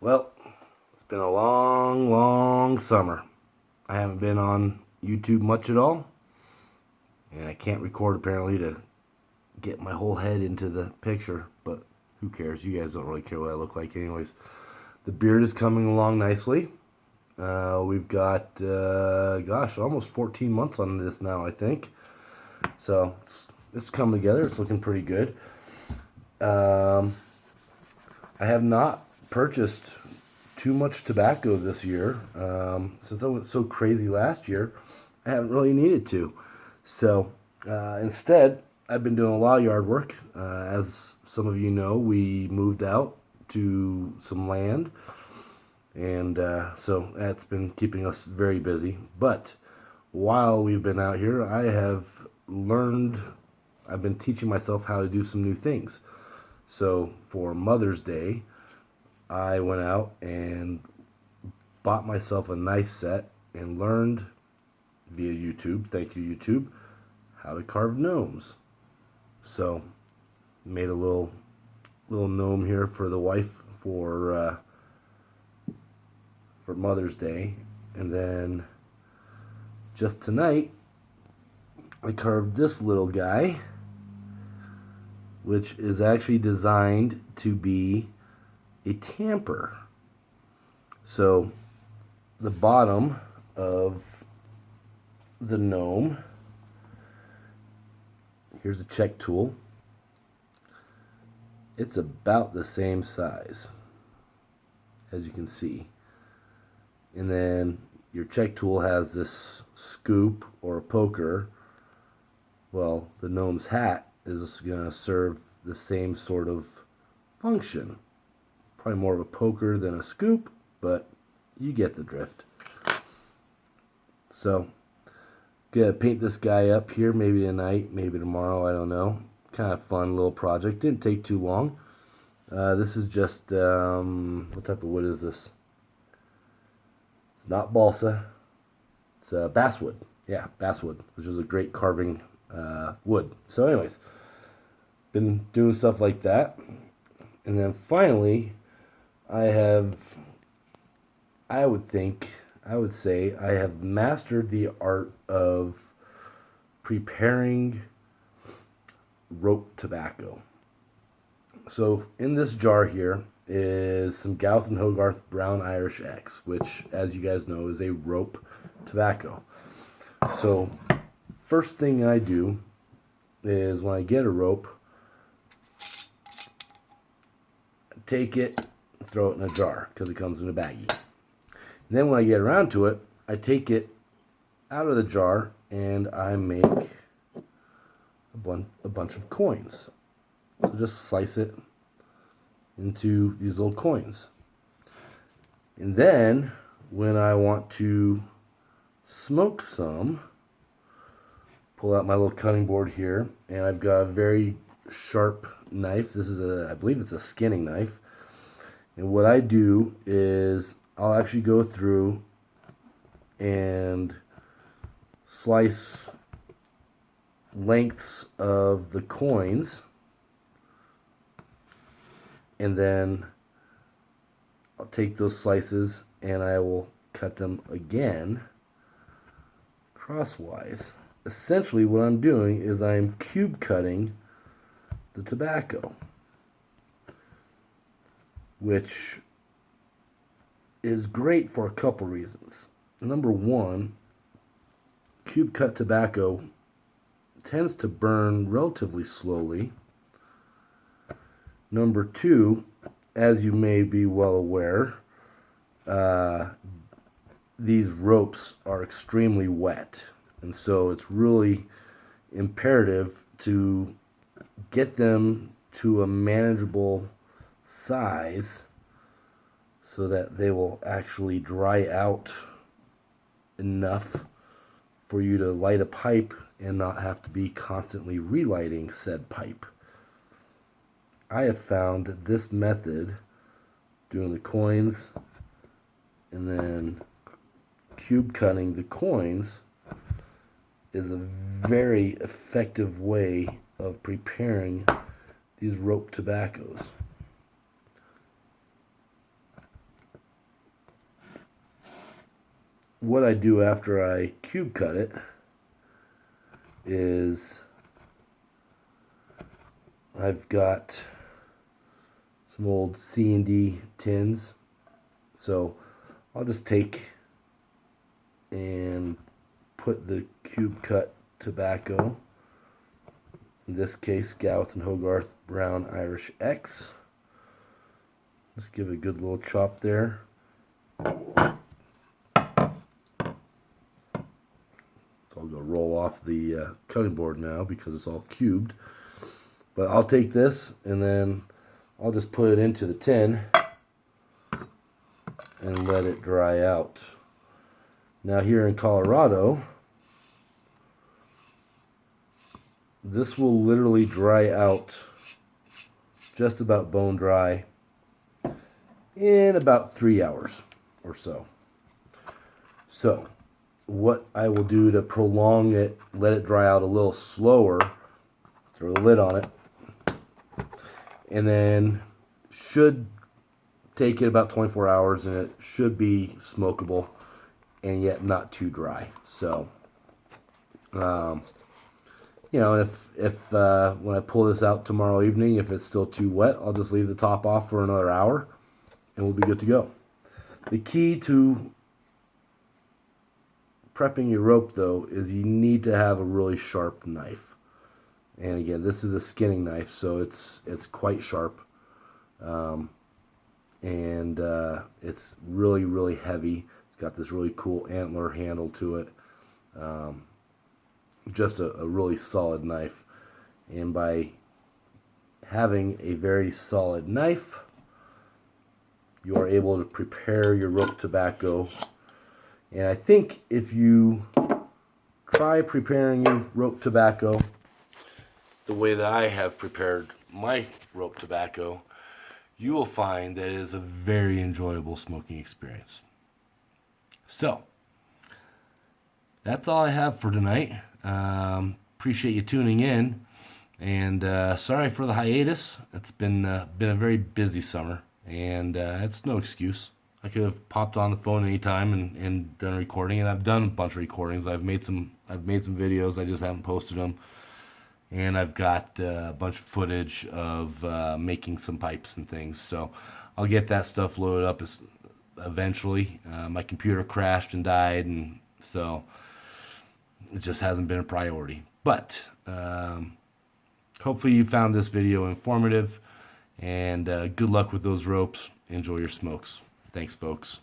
Well, it's been a long, long summer. I haven't been on YouTube much at all, and I can't record apparently to get my whole head into the picture, but who cares? You guys don't really care what I look like, anyways. The beard is coming along nicely. We've got, almost 14 months on this now, I think. So it's come together. It's looking pretty good. I have not purchased too much tobacco this year. Since I went so crazy last year, I haven't really needed to. So instead, I've been doing a lot of yard work. As some of you know, we moved out to some land, and so that's been keeping us very busy. But while we've been out here, I've been teaching myself how to do some new things. So for Mother's Day, I went out and bought myself a knife set and learned via YouTube, thank you YouTube, how to carve gnomes. So made a little gnome here for the wife for Mother's Day, and then just tonight I carved this little guy, which is actually designed to be a tamper. So the bottom of the gnome, here's a check tool. It's about the same size, as you can see. And then your check tool has this scoop or a poker. Well, the gnome's hat is going to serve the same sort of function. Probably more of a poker than a scoop, but you get the drift. So, gonna paint this guy up here, maybe tonight, maybe tomorrow, I don't know. Kind of fun little project. Didn't take too long. This is just, what type of wood is this? It's not balsa. It's basswood. Yeah, basswood, which is a great carving wood. So anyways, been doing stuff like that. And then finally, I would say I have mastered the art of preparing rope tobacco. So in this jar here is some Gowth and Hogarth Brown Irish X, which, as you guys know, is a rope tobacco. So first thing I do is when I get a rope, take it, throw it in a jar because it comes in a baggie. And then when I get around to it, I take it out of the jar and I make a bunch of coins. So just slice it into these little coins. And then when I want to smoke some, pull out my little cutting board here, and I've got a very sharp knife. This is I believe it's a skinning knife. And what I do is I'll actually go through and slice lengths of the coins, and then I'll take those slices and I will cut them again crosswise. Essentially what I'm doing is I'm cube cutting the tobacco, which is great for a couple reasons. Number one, cube cut tobacco tends to burn relatively slowly. Number two, as you may be well aware, these ropes are extremely wet, and so it's really imperative to get them to a manageable size so that they will actually dry out enough for you to light a pipe and not have to be constantly relighting said pipe. I have found that this method, doing the coins and then cube cutting the coins, is a very effective way of preparing these rope tobaccos. what I do after I cube cut it is I've got some old C&D tins, so I'll just take and put the cube cut tobacco, in this case Gawith and Hogarth Brown Irish X. Just give it a good little chop there. So I'll go roll off the cutting board now because it's all cubed. But I'll take this and then I'll just put it into the tin and let it dry out. Now here in Colorado, this will literally dry out just about bone dry in about 3 hours or so. So what I will do to prolong it, let it dry out a little slower, throw the lid on it, and then should take it about 24 hours and it should be smokable and yet not too dry. So you know, if when I pull this out tomorrow evening, if it's still too wet, I'll just leave the top off for another hour and we'll be good to go. The key to prepping your rope, though, is you need to have a really sharp knife. And again, this is a skinning knife, so it's quite sharp. It's really, really heavy. It's got this really cool antler handle to it. Just a really solid knife. And by having a very solid knife, you are able to prepare your rope tobacco. And I think if you try preparing your rope tobacco the way that I have prepared my rope tobacco, you will find that it is a very enjoyable smoking experience. So, that's all I have for tonight. Appreciate you tuning in. And sorry for the hiatus. It's been a very busy summer. And it's no excuse. I could have popped on the phone anytime and done a recording, and I've done a bunch of recordings. I've made some videos. I just haven't posted them, and I've got a bunch of footage of making some pipes and things. So I'll get that stuff loaded up eventually. My computer crashed and died, and so it just hasn't been a priority. But hopefully you found this video informative. And good luck with those ropes. Enjoy your smokes. Thanks, folks.